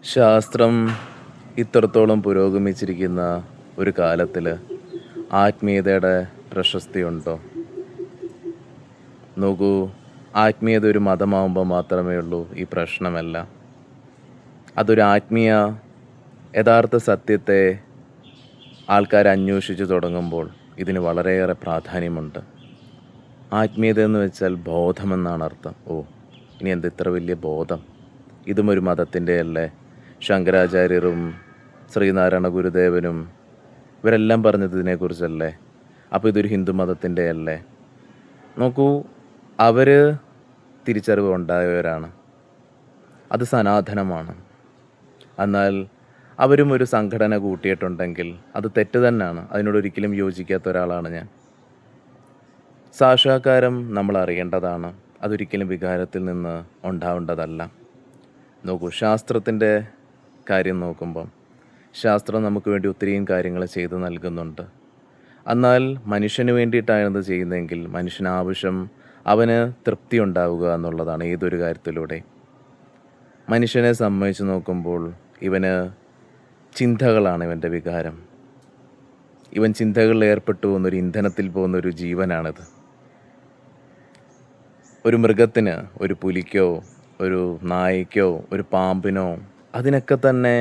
ശാസ്ത്രം ഇത്രത്തോളം പുരോഗമിച്ചിരിക്കുന്ന ഒരു കാലത്തിൽ ആത്മീയതയുടെ പ്രശസ്തിയുണ്ടോ? നോക്കൂ, ആത്മീയത ഒരു മതമാവുമ്പോൾ മാത്രമേ ഉള്ളൂ ഈ പ്രശ്നമല്ല. അതൊരു ആത്മീയ യഥാർത്ഥ സത്യത്തെ ആൾക്കാർ അന്വേഷിച്ച് തുടങ്ങുമ്പോൾ ഇതിന് വളരെയേറെ പ്രാധാന്യമുണ്ട്. ആത്മീയത എന്ന് വെച്ചാൽ ബോധമെന്നാണ് അർത്ഥം. ഇനി എന്ത് ഇത്ര വലിയ ബോധം? ഇതും ഒരു മതത്തിൻ്റെ അല്ലേ? ശങ്കരാചാര്യരും ശ്രീനാരായണ ഗുരുദേവനും ഇവരെല്ലാം പറഞ്ഞത് ഇതിനെക്കുറിച്ചല്ലേ? അപ്പോൾ ഇതൊരു ഹിന്ദു മതത്തിൻ്റെ അല്ലേ? നോക്കൂ, അവർ തിരിച്ചറിവ് ഉണ്ടായവരാണ്, അത് സനാതനമാണ്. എന്നാൽ അവരും ഒരു സംഘടന കൂട്ടിയിട്ടുണ്ടെങ്കിൽ അത് തെറ്റ് തന്നെയാണ്. അതിനോടൊരിക്കലും യോജിക്കാത്ത ഒരാളാണ് ഞാൻ. സാക്ഷാത്കാരം നമ്മൾ അറിയേണ്ടതാണ്, അതൊരിക്കലും വികാരത്തിൽ നിന്ന് ഉണ്ടാവേണ്ടതല്ല. നോക്കൂ, ശാസ്ത്രത്തിൻ്റെ കാര്യം നോക്കുമ്പം ശാസ്ത്രം നമുക്ക് വേണ്ടി ഒത്തിരിയും കാര്യങ്ങൾ ചെയ്തു നൽകുന്നുണ്ട്. എന്നാൽ മനുഷ്യന് വേണ്ടിയിട്ടാണ് ചെയ്യുന്നതെങ്കിൽ മനുഷ്യന് ആവശ്യം അവന് തൃപ്തി ഉണ്ടാവുക എന്നുള്ളതാണ് ഏതൊരു കാര്യത്തിലൂടെ. മനുഷ്യനെ സംബന്ധിച്ച് നോക്കുമ്പോൾ ഇവന് ചിന്തകളാണ് ഇവൻ്റെ വികാരം. ഇവൻ ചിന്തകളിൽ ഏർപ്പെട്ടു പോകുന്നൊരു ഇന്ധനത്തിൽ പോകുന്നൊരു ജീവനാണിത്. ഒരു മൃഗത്തിന്, ഒരു പുലിക്കോ ഒരു നായ്ക്കോ ഒരു പാമ്പിനോ അതിനൊക്കെ തന്നെ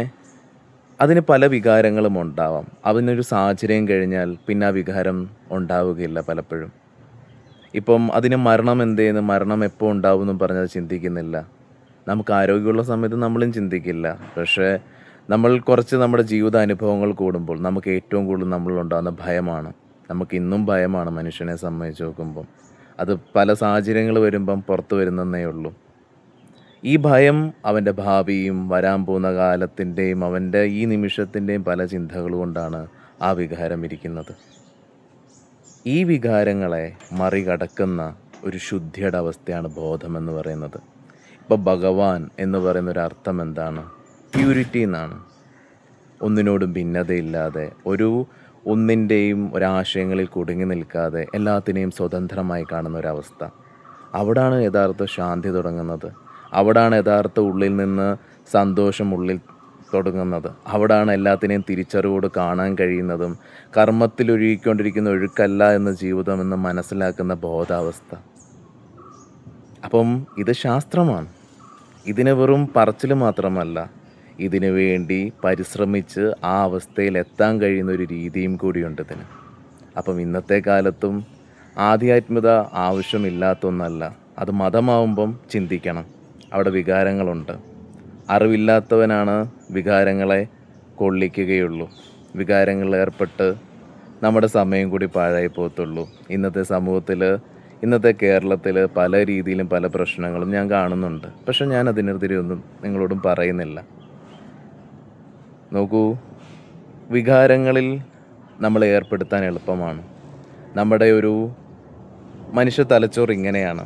അതിന് പല വികാരങ്ങളും ഉണ്ടാവാം. അതിനൊരു സാഹചര്യം കഴിഞ്ഞാൽ പിന്നെ ആ വികാരം ഉണ്ടാവുകയില്ല പലപ്പോഴും. ഇപ്പം അതിന് മരണം എന്തേന്ന്, മരണം എപ്പോൾ ഉണ്ടാവും എന്നും പറഞ്ഞത് ചിന്തിക്കുന്നില്ല. നമുക്ക് ആരോഗ്യമുള്ള സമയത്ത് നമ്മളും ചിന്തിക്കില്ല. പക്ഷേ നമ്മൾ കുറച്ച് നമ്മുടെ ജീവിതാനുഭവങ്ങൾ കൂടുമ്പോൾ നമുക്ക് ഏറ്റവും കൂടുതൽ നമ്മളിലുണ്ടാകുന്ന ഭയമാണ്. നമുക്ക് ഇന്നും ഭയമാണ് മനുഷ്യനെ സംബന്ധിച്ച് നോക്കുമ്പം. അത് പല സാഹചര്യങ്ങൾ വരുമ്പം പുറത്തു വരുന്നതേ ഉള്ളൂ. ഈ ഭയം അവൻ്റെ ഭാവിയും വരാൻ പോകുന്ന കാലത്തിൻ്റെയും അവൻ്റെ ഈ നിമിഷത്തിൻ്റെയും പല ചിന്തകൾ കൊണ്ടാണ് ആ വികാരം ഇരിക്കുന്നത്. ഈ വികാരങ്ങളെ മറികടക്കുന്ന ഒരു ശുദ്ധിയുടെ അവസ്ഥയാണ് ബോധമെന്ന് പറയുന്നത്. ഇപ്പോൾ ഭഗവാൻ എന്ന് പറയുന്നൊരു അർത്ഥം എന്താണ്? പ്യൂരിറ്റി എന്നാണ്. ഒന്നിനോടും ഭിന്നതയില്ലാതെ, ഒന്നിൻ്റെയും ഒരാശയങ്ങളിൽ കുടുങ്ങി നിൽക്കാതെ എല്ലാത്തിനെയും സ്വതന്ത്രമായി കാണുന്ന ഒരവസ്ഥ. അവിടാണ് യഥാർത്ഥ ശാന്തി തുടങ്ങുന്നത്. അവിടാണ് യഥാർത്ഥ ഉള്ളിൽ നിന്ന് സന്തോഷം ഉള്ളിൽ തുടങ്ങുന്നത്. അവിടാണ് എല്ലാത്തിനെയും തിരിച്ചറിവോട് കാണാൻ കഴിയുന്നതും കർമ്മത്തിൽ ഒഴുകിക്കൊണ്ടിരിക്കുന്ന ഒഴുക്കല്ല എന്ന ജീവിതം എന്ന് മനസ്സിലാക്കുന്ന ബോധാവസ്ഥ. അപ്പം ഇത് ശാസ്ത്രമാണ്. ഇതിന് വെറും പറച്ചിൽ മാത്രമല്ല, ഇതിനു വേണ്ടി പരിശ്രമിച്ച് ആ അവസ്ഥയിൽ എത്താൻ കഴിയുന്ന ഒരു രീതിയും കൂടിയുണ്ട് ഇതിന്. അപ്പം ഇന്നത്തെ കാലത്തും ആധ്യാത്മികത ആവശ്യമില്ലാത്തൊന്നല്ല. അത് മതമാവുമ്പം ചിന്തിക്കണം, അവിടെ വികാരങ്ങളുണ്ട്. അറിവില്ലാത്തവനാണ് വികാരങ്ങളെ കൊള്ളിക്കുകയുള്ളൂ. വികാരങ്ങളിൽ ഏർപ്പെട്ട് നമ്മുടെ സമയം കൂടി പാഴായി പോകത്തുള്ളൂ. ഇന്നത്തെ സമൂഹത്തിൽ, ഇന്നത്തെ കേരളത്തിൽ പല രീതിയിലും പല പ്രശ്നങ്ങളും ഞാൻ കാണുന്നുണ്ട്. പക്ഷെ ഞാൻ അതിനെതിരെ ഒന്നും നിങ്ങളോടും പറയുന്നില്ല. നോക്കൂ, വികാരങ്ങളിൽ നമ്മളെ ഏർപ്പെടുത്താൻ എളുപ്പമാണ്. നമ്മുടെ ഒരു മനുഷ്യ തലച്ചോറ് ഇങ്ങനെയാണ്.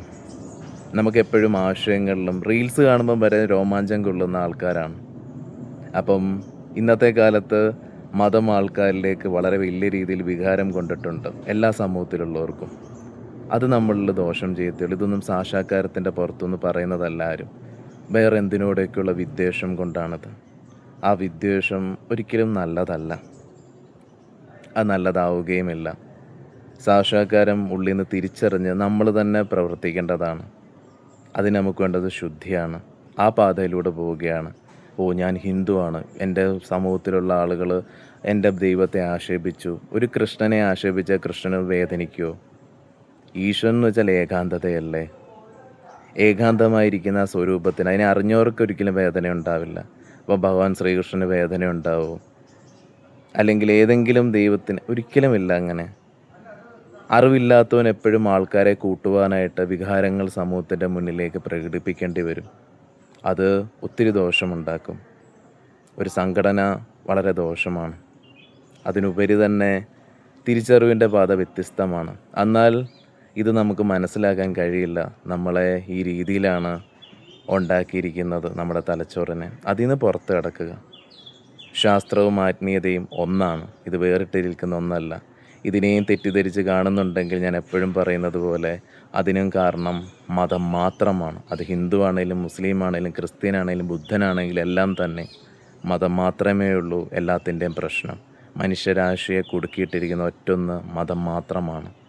നമുക്കെപ്പോഴും ആശയങ്ങളിലും റീൽസ് കാണുമ്പം വരെ രോമാഞ്ചം കൊള്ളുന്ന ആൾക്കാരാണ്. അപ്പം ഇന്നത്തെ കാലത്ത് മതം ആൾക്കാരിലേക്ക് വളരെ വലിയ രീതിയിൽ വികാരം കൊണ്ടിട്ടുണ്ട്, എല്ലാ സമൂഹത്തിലുള്ളവർക്കും. അത് നമ്മളിൽ ദോഷം ചെയ്യത്തുള്ളൂ. ഇതൊന്നും സാക്ഷാത്കാരത്തിൻ്റെ പുറത്തുനിന്ന് പറയുന്നതല്ല ആരും. വേറെ എന്തിനോടൊക്കെയുള്ള വിദ്വേഷം കൊണ്ടാണത്. ആ വിദ്വേഷം ഒരിക്കലും നല്ലതല്ല, അത് നല്ലതാവുകയുമില്ല. സാക്ഷാത്കാരം ഉള്ളിൽ നിന്ന് തിരിച്ചറിഞ്ഞ് നമ്മൾ തന്നെ പ്രവർത്തിക്കേണ്ടതാണ്. അതിന് നമുക്ക് വേണ്ടത് ശുദ്ധിയാണ്. ആ പാതയിലൂടെ പോവുകയാണ്. ഞാൻ ഹിന്ദുവാണ്, എൻ്റെ സമൂഹത്തിലുള്ള ആളുകൾ എൻ്റെ ദൈവത്തെ ആക്ഷേപിച്ചു. ഒരു കൃഷ്ണനെ ആക്ഷേപിച്ചാൽ കൃഷ്ണന് വേദനിക്കുമോ? ഈശ്വരൻ എന്ന് വെച്ചാൽ ഏകാന്തതയല്ലേ? ഏകാന്തമായിരിക്കുന്ന ആ സ്വരൂപത്തിന്, അതിനെ അറിഞ്ഞവർക്ക് ഒരിക്കലും വേദന ഉണ്ടാവില്ല. അപ്പോൾ ഭഗവാൻ ശ്രീകൃഷ്ണന് വേദന ഉണ്ടാവും, അല്ലെങ്കിൽ ഏതെങ്കിലും ദൈവത്തിന്? ഒരിക്കലുമില്ല. അങ്ങനെ അറിവില്ലാത്തവൻ എപ്പോഴും ആൾക്കാരെ കൂട്ടുവാനായിട്ട് വികാരങ്ങൾ സമൂഹത്തിൻ്റെ മുന്നിലേക്ക് പ്രകടിപ്പിക്കേണ്ടി വരും. അത് ഒത്തിരി ദോഷമുണ്ടാക്കും. ഒരു സംഘടന വളരെ ദോഷമാണ്. അതിനുപരി തന്നെ തിരിച്ചറിവിൻ്റെ പാത വ്യത്യസ്തമാണ്. എന്നാൽ ഇത് നമുക്ക് മനസ്സിലാക്കാൻ കഴിയില്ല. നമ്മളെ ഈ രീതിയിലാണ് ഉണ്ടാക്കിയിരിക്കുന്നത്, നമ്മുടെ തലച്ചോറിനെ. അതിൽ നിന്ന് പുറത്ത് കിടക്കുക. ശാസ്ത്രവും ആത്മീയതയും ഒന്നാണ്, ഇത് വേറിട്ടിരിക്കുന്ന ഒന്നല്ല. ഇതിനെയും തെറ്റിദ്ധരിച്ച് കാണുന്നുണ്ടെങ്കിൽ ഞാൻ എപ്പോഴും പറയുന്നത് പോലെ അതിനും കാരണം മതം മാത്രമാണ്. അത് ഹിന്ദു ആണെങ്കിലും മുസ്ലിം ആണെങ്കിലും ക്രിസ്ത്യൻ ആണെങ്കിലും ബുദ്ധനാണെങ്കിലും എല്ലാം തന്നെ മതം മാത്രമേ ഉള്ളൂ എല്ലാത്തിൻ്റെയും പ്രശ്നം. മനുഷ്യരാശിയെ കുടുക്കിയിട്ടിരിക്കുന്ന ഒറ്റൊന്ന് മതം മാത്രമാണ്.